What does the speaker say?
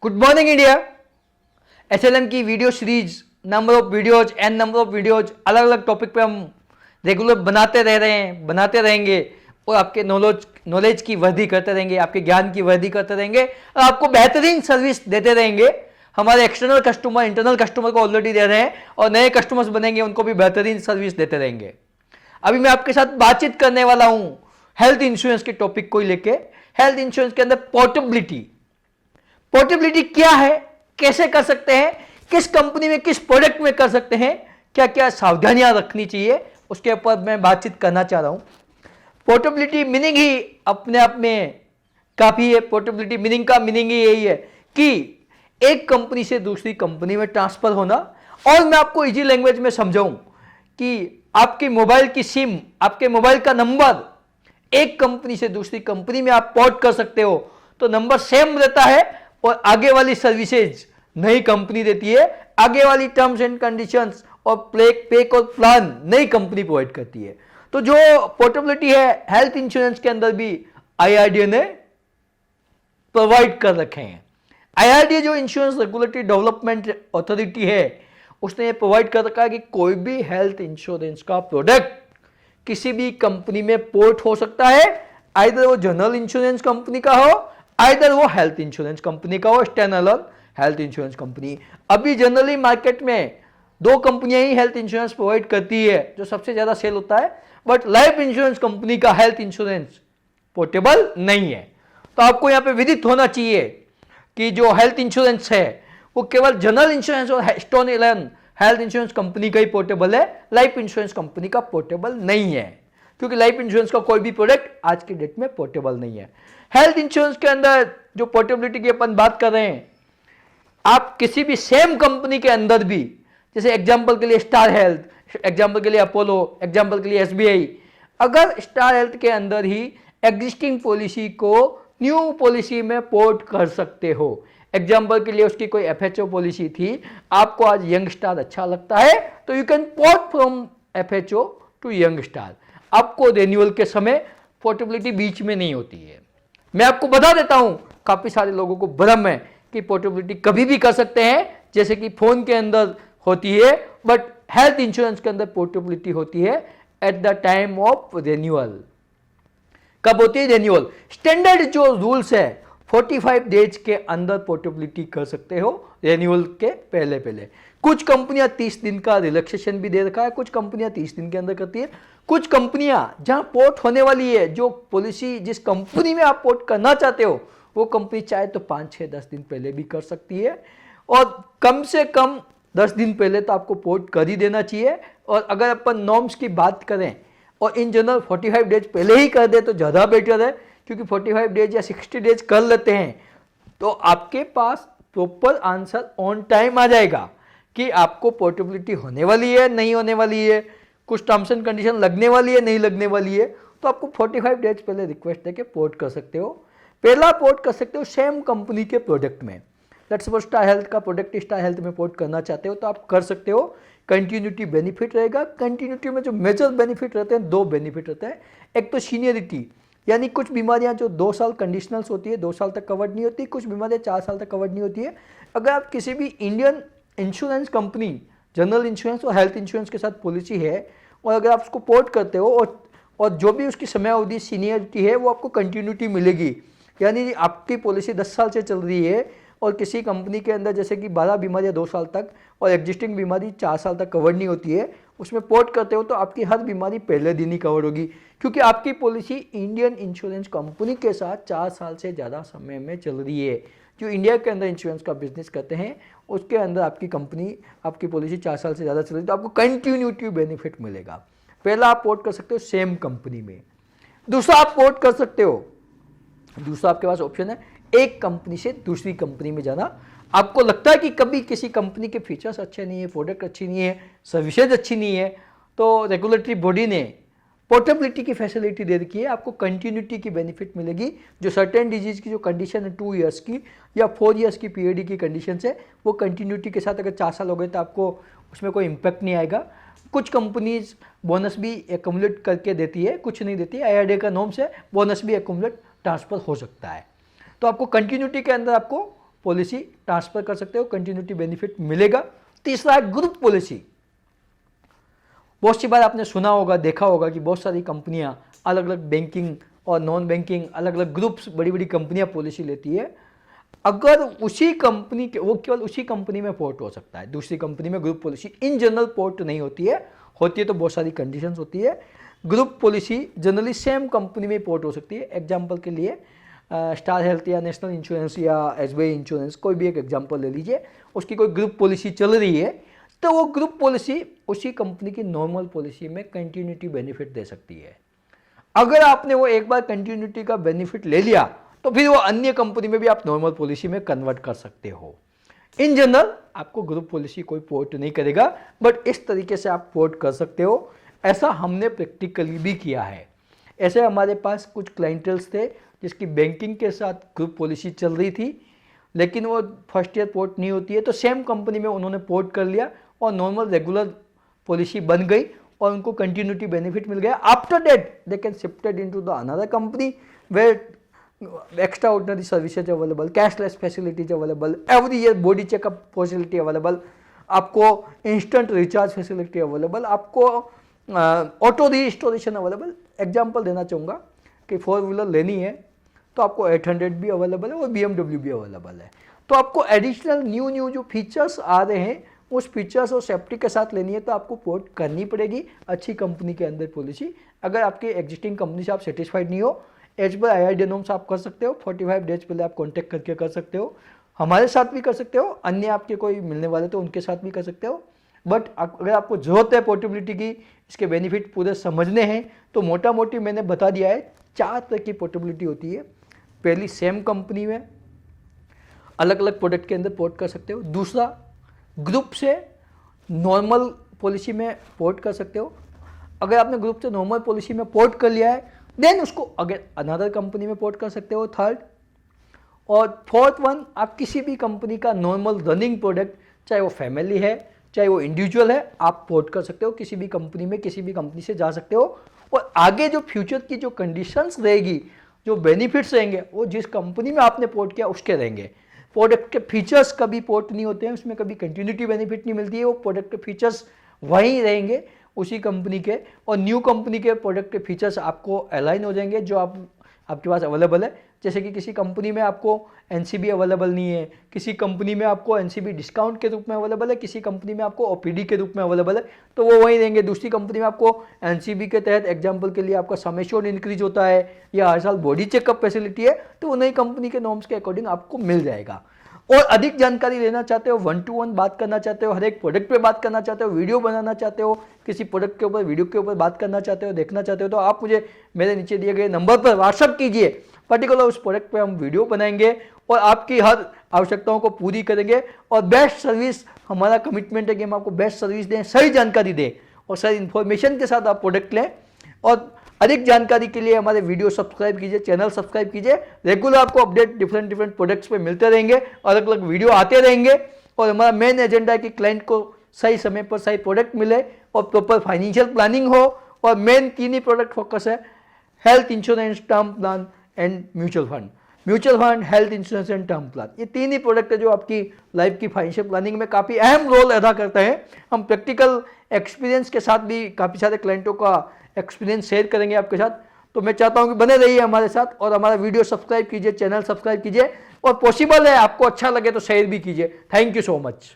Good morning India. SLM की video series number of videos N number of videos अलग अलग topic पे हम रेगुलर बनाते रह रहे हैं, बनाते रहेंगे और आपके नॉलेज की वृद्धि करते रहेंगे, आपके ज्ञान की वृद्धि करते रहेंगे और आपको बेहतरीन सर्विस देते रहेंगे। हमारे एक्सटर्नल कस्टमर इंटरनल कस्टमर को ऑलरेडी दे रहे हैं और नए कस्टमर्स बनेंगे, उनको भी बेहतरीन सर्विस देते रहेंगे। अभी मैं आपके साथ बातचीत करने वाला हूं हेल्थ इंश्योरेंस के टॉपिक को लेके। हेल्थ इंश्योरेंस के अंदर पोर्टेबिलिटी क्या है, कैसे कर सकते हैं, किस कंपनी में किस प्रोडक्ट में कर सकते हैं, क्या क्या सावधानियां रखनी चाहिए, उसके ऊपर मैं बातचीत करना चाह रहा हूं। पोर्टेबिलिटी मीनिंग ही अपने आप में काफी है। पोर्टेबिलिटी मीनिंग का मीनिंग ही यही है कि एक कंपनी से दूसरी कंपनी में ट्रांसफर होना। और मैं आपको इजी लैंग्वेज में समझाऊं कि आपकी मोबाइल की सिम, आपके मोबाइल का नंबर एक कंपनी से दूसरी कंपनी में आप पोर्ट कर सकते हो तो नंबर सेम रहता है और आगे वाली सर्विसेज नई कंपनी देती है, आगे वाली टर्म्स एंड कंडीशंस और पैक और प्लान नई कंपनी प्रोवाइड करती है। तो जो पोर्टेबिलिटी है हेल्थ इंश्योरेंस के अंदर भी आईआरडीए ने प्रोवाइड कर रखे हैं। आईआरडीए जो इंश्योरेंस रेगुलेटरी डेवलपमेंट अथॉरिटी है उसने ये प्रोवाइड कर रखा है कि कोई भी हेल्थ इंश्योरेंस का प्रोडक्ट किसी भी कंपनी में पोर्ट हो सकता है, आइदर वो जनरल इंश्योरेंस कंपनी का हो, आइदर वो हेल्थ इंश्योरेंस कंपनी का हो, स्टैंडअलोन हेल्थ इंश्योरेंस कंपनी। अभी जनरली मार्केट में दो कंपनियां ही हेल्थ इंश्योरेंस प्रोवाइड करती है जो सबसे ज्यादा सेल होता है, बट लाइफ इंश्योरेंस कंपनी का हेल्थ इंश्योरेंस पोर्टेबल नहीं है। तो आपको यहां पे विदित होना चाहिए कि जो हेल्थ इंश्योरेंस है वो केवल जनरल इंश्योरेंस और स्टैंडअलोन हेल्थ इंश्योरेंस कंपनी का ही पोर्टेबल है, लाइफ इंश्योरेंस कंपनी का पोर्टेबल नहीं है, क्योंकि लाइफ इंश्योरेंस का कोई भी प्रोडक्ट आज के डेट में पोर्टेबल नहीं है। हेल्थ इंश्योरेंस के अंदर जो पोर्टेबिलिटी की अपन बात कर रहे हैं, आप किसी भी सेम कंपनी के अंदर भी, जैसे एग्जांपल के लिए स्टार हेल्थ, एग्जांपल के लिए अपोलो, एग्जांपल के लिए एसबीआई, अगर स्टार हेल्थ के अंदर ही एग्जिस्टिंग पॉलिसी को न्यू पॉलिसी में पोर्ट कर सकते हो। एग्जाम्पल के लिए उसकी कोई एफएचओ पॉलिसी थी, आपको आज यंग स्टार अच्छा लगता है तो you can port from FHO to young star. आपको रिन्यूअल के समय पोर्टेबिलिटी बीच में नहीं होती है। मैं आपको बता देता हूं, काफी सारे लोगों को भ्रम है कि पोर्टेबिलिटी कभी भी कर सकते हैं, जैसे कि फोन के अंदर होती है, बट हेल्थ इंश्योरेंस के अंदर पोर्टेबिलिटी होती है at the time of renewal. कब होती है? रिन्यूअल। स्टैंडर्ड जो रूल्स है 45 डेज के अंदर पोर्टेबिलिटी कर सकते हो, रिन्यूअल के पहले पहले। कुछ कंपनियां 30 दिन का रिलैक्सेशन भी दे रखा है, कुछ कंपनियां 30 दिन के अंदर करती है। कुछ कंपनियां जहां पोर्ट होने वाली है, जो पॉलिसी जिस कंपनी में आप पोर्ट करना चाहते हो वो कंपनी चाहे तो 5, 6, 10 दिन पहले भी कर सकती है, और कम से कम 10 दिन पहले तो आपको पोर्ट कर ही देना चाहिए। और अगर अपन नॉर्म्स की बात करें और इन जनरल 45 डेज पहले ही कर दे तो ज़्यादा बेटर है, क्योंकि 45 डेज या 60 डेज कर लेते हैं तो आपके पास प्रॉपर आंसर ऑन टाइम आ जाएगा कि आपको पोर्टेबिलिटी होने वाली है नहीं होने वाली है, कुछ टर्म्स एंड कंडीशन लगने वाली है नहीं लगने वाली है। तो आपको 45 डेज पहले रिक्वेस्ट देके पोर्ट कर सकते हो। पहला पोर्ट कर सकते हो सेम कंपनी के प्रोडक्ट में। लेट्स सपोज स्टार हेल्थ का प्रोडक्ट स्टार हेल्थ में पोर्ट करना चाहते हो तो आप कर सकते हो। कंटिन्यूटी बेनिफिट रहेगा। कंटिन्यूटी में जो मेजर बेनिफिट रहते हैं, 2 बेनिफिट रहते हैं। एक तो सीनियरिटी, यानी कुछ बीमारियां जो 2 साल कंडीशनल्स होती है, 2 साल तक कवर्ड नहीं होती, कुछ बीमारियां 4 साल तक कवर्ड नहीं होती है। अगर आप किसी भी Indian insurance company, general insurance और हेल्थ इंश्योरेंस के साथ पॉलिसी है और अगर आप उसको पोर्ट करते हो और जो भी उसकी समयावधि सीनियरिटी है वो आपको कंटिन्यूटी मिलेगी। यानी आपकी पॉलिसी 10 साल से चल रही है और किसी कंपनी के अंदर जैसे कि 12 बीमारियां 2 साल तक और एग्जिस्टिंग बीमारी 4 साल तक कवर नहीं होती है, उसमें पोर्ट करते हो तो आपकी हर बीमारी पहले दिन ही कवर होगी, क्योंकि आपकी पॉलिसी इंडियन इंश्योरेंस कंपनी के साथ 4 साल से ज़्यादा समय में चल रही है। जो इंडिया के अंदर इंश्योरेंस का बिजनेस करते हैं उसके अंदर आपकी कंपनी, आपकी पॉलिसी 4 साल से ज़्यादा चल रही है तो आपको कंटिन्यूटी बेनिफिट मिलेगा। पहला आप पोर्ट कर सकते हो सेम कंपनी में। दूसरा आप पोर्ट कर सकते हो, दूसरा आपके पास ऑप्शन है एक कंपनी से दूसरी कंपनी में जाना। आपको लगता है कि कभी किसी कंपनी के फीचर्स अच्छे नहीं है, प्रोडक्ट अच्छी नहीं है, सर्विसेज अच्छी नहीं है, तो रेगुलेटरी बॉडी ने पोर्टेबिलिटी की फैसिलिटी दे रखी है। आपको कंटिन्यूटी की बेनिफिट मिलेगी। जो सर्टेन डिजीज की जो कंडीशन है 2 ईयर्स की या 4 ईयर्स की पीरियड की कंडीशन है, वो कंटिन्यूटी के साथ अगर 4 साल हो गए तो आपको उसमें कोई इम्पैक्ट नहीं आएगा। कुछ कंपनीज बोनस भी एकमुलेट करके देती है, कुछ नहीं देती है। आईआरडीए का नॉर्म से बोनस भी एकमुलेट ट्रांसफर हो सकता है। तो आपको कंटिन्यूटी के अंदर आपको पॉलिसी ट्रांसफर कर सकते हो, कंटिन्यूटी बेनिफिट मिलेगा। तीसरा है ग्रुप पॉलिसी। बहुत सी बार आपने सुना होगा, देखा होगा कि बहुत सारी कंपनियां अलग अलग बैंकिंग और नॉन बैंकिंग अलग अलग ग्रुप्स, बड़ी बड़ी कंपनियां पॉलिसी लेती है। अगर उसी कंपनी के, वो केवल उसी कंपनी में पोर्ट हो सकता है, दूसरी कंपनी में group policy in general port नहीं होती है तो बहुत सारी कंडीशंस होती है। Group policy generally same company में पोर्ट हो सकती है। एग्जांपल के लिए स्टार हेल्थ या नेशनल इंश्योरेंस या एसबीआई इंश्योरेंस, कोई भी एक एग्जांपल ले लीजिए, उसकी कोई ग्रुप पॉलिसी चल रही है, तो वो ग्रुप पॉलिसी उसी कंपनी की नॉर्मल पॉलिसी में कंटिन्यूटी बेनिफिट दे सकती है। अगर आपने वो एक बार कंटिन्यूटी का बेनिफिट ले लिया तो फिर वो अन्य कंपनी में भी आप नॉर्मल पॉलिसी में कन्वर्ट कर सकते हो। इन जनरल आपको ग्रुप पॉलिसी कोई पोर्ट नहीं करेगा, बट इस तरीके से आप पोर्ट कर सकते हो। ऐसा हमने प्रैक्टिकली भी किया है। ऐसे हमारे पास कुछ क्लाइंटल्स थे जिसकी बैंकिंग के साथ ग्रुप पॉलिसी चल रही थी, लेकिन वो फर्स्ट ईयर पोर्ट नहीं होती है, तो सेम कंपनी में उन्होंने पोर्ट कर लिया और नॉर्मल रेगुलर पॉलिसी बन गई और उनको कंटिन्यूटी बेनिफिट मिल गया। After that they can shifted into the another company where extra ordinary services available, cashless facilities available, every year body checkup facility available, आपको इंस्टेंट रिचार्ज फैसिलिटी अवेलेबल, आपको auto restoration available. Example देना चाहूँगा कि 4 wheeler लेनी है तो आपको 800 भी अवेलेबल है और BMW भी अवेलेबल है। तो आपको एडिशनल न्यू जो फीचर्स आ रहे हैं उस फीचर्स और सेफ्टी के साथ लेनी है तो आपको पोर्ट करनी पड़ेगी अच्छी कंपनी के अंदर पॉलिसी। अगर आपकी एग्जिस्टिंग कंपनी से आप सेटिस्फाइड नहीं हो, एज पर IRDAI नॉर्म्स आप कर सकते हो। 45 डेज पहले आप कॉन्टैक्ट करके कर सकते हो, हमारे साथ भी कर सकते हो, अन्य आपके कोई मिलने वाले तो उनके साथ भी कर सकते हो। बट अगर आपको जरूरत है पोर्टेबिलिटी की, इसके बेनिफिट पूरे समझने हैं, तो मोटा मोटी मैंने बता दिया है 4 तरह की पोर्टेबिलिटी होती है। पहली, सेम कंपनी में अलग अलग प्रोडक्ट के अंदर पोर्ट कर सकते हो। दूसरा, ग्रुप से नॉर्मल पॉलिसी में पोर्ट कर सकते हो। अगर आपने ग्रुप से नॉर्मल पॉलिसी में पोर्ट कर लिया है देन उसको अगर अनदर कंपनी में पोर्ट कर सकते हो। थर्ड और फोर्थ वन, आप किसी भी कंपनी का नॉर्मल रनिंग प्रोडक्ट, चाहे वो फैमिली है चाहे वो इंडिविजुअल है, आप पोर्ट कर सकते हो किसी भी कंपनी में, किसी भी कंपनी से जा सकते हो। और आगे जो फ्यूचर की जो कंडीशंस रहेगी, जो बेनिफिट्स रहेंगे, वो जिस कंपनी में आपने पोर्ट किया उसके रहेंगे। प्रोडक्ट के फीचर्स कभी पोर्ट नहीं होते हैं, उसमें कभी कंटिन्यूटी बेनिफिट नहीं मिलती है, वो प्रोडक्ट के फीचर्स वहीं रहेंगे उसी कंपनी के, और न्यू कंपनी के प्रोडक्ट के फीचर्स आपको अलाइन हो जाएंगे जो आपके पास अवेलेबल है। जैसे कि किसी कंपनी में आपको NCB अवेलेबल नहीं है, किसी कंपनी में आपको NCB डिस्काउंट के रूप में अवेलेबल है, किसी कंपनी में आपको OPD के रूप में अवेलेबल है, तो वो वहीं रहेंगे। दूसरी कंपनी में आपको NCB के तहत एग्जाम्पल के लिए आपका सम एश्योर्ड इंक्रीज होता है या हर साल बॉडी चेकअप फैसिलिटी है, तो वो नई कंपनी के नॉर्म्स के अकॉर्डिंग आपको मिल जाएगा। और अधिक जानकारी लेना चाहते हो, 1-to-1 बात करना चाहते हो, हर एक प्रोडक्ट पे बात करना चाहते हो, वीडियो बनाना चाहते हो, किसी प्रोडक्ट के ऊपर वीडियो के ऊपर बात करना चाहते हो, देखना चाहते हो, तो आप मुझे मेरे नीचे दिए गए नंबर पर व्हाट्सअप कीजिए। पर्टिकुलर उस प्रोडक्ट पे हम वीडियो बनाएंगे और आपकी हर आवश्यकताओं को पूरी करेंगे। और बेस्ट सर्विस, हमारा कमिटमेंट है कि हम आपको बेस्ट सर्विस दें, सही जानकारी दें और सही इन्फॉर्मेशन के साथ आप प्रोडक्ट लें। और अधिक जानकारी के लिए हमारे वीडियो सब्सक्राइब कीजिए, चैनल सब्सक्राइब कीजिए। रेगुलर आपको अपडेट डिफरेंट प्रोडक्ट्स पे मिलते रहेंगे, अलग अलग वीडियो आते रहेंगे। और हमारा मेन एजेंडा है कि क्लाइंट को सही समय पर सही प्रोडक्ट मिले और प्रॉपर फाइनेंशियल प्लानिंग हो। और मेन 3 ही प्रोडक्ट फोकस है, health insurance, term plan and mutual fund. Mutual fund, health insurance and term plan, ये 3 ही प्रोडक्ट है जो आपकी लाइफ की फाइनेंशियल प्लानिंग में काफ़ी अहम रोल अदा करते हैं। हम प्रैक्टिकल एक्सपीरियंस के साथ भी काफ़ी सारे क्लाइंटों का एक्सपीरियंस शेयर करेंगे आपके साथ। तो मैं चाहता हूं कि बने रहिए हमारे साथ और हमारा वीडियो सब्सक्राइब कीजिए, चैनल सब्सक्राइब कीजिए, और पॉसिबल है आपको अच्छा लगे तो शेयर भी कीजिए। Thank you so much.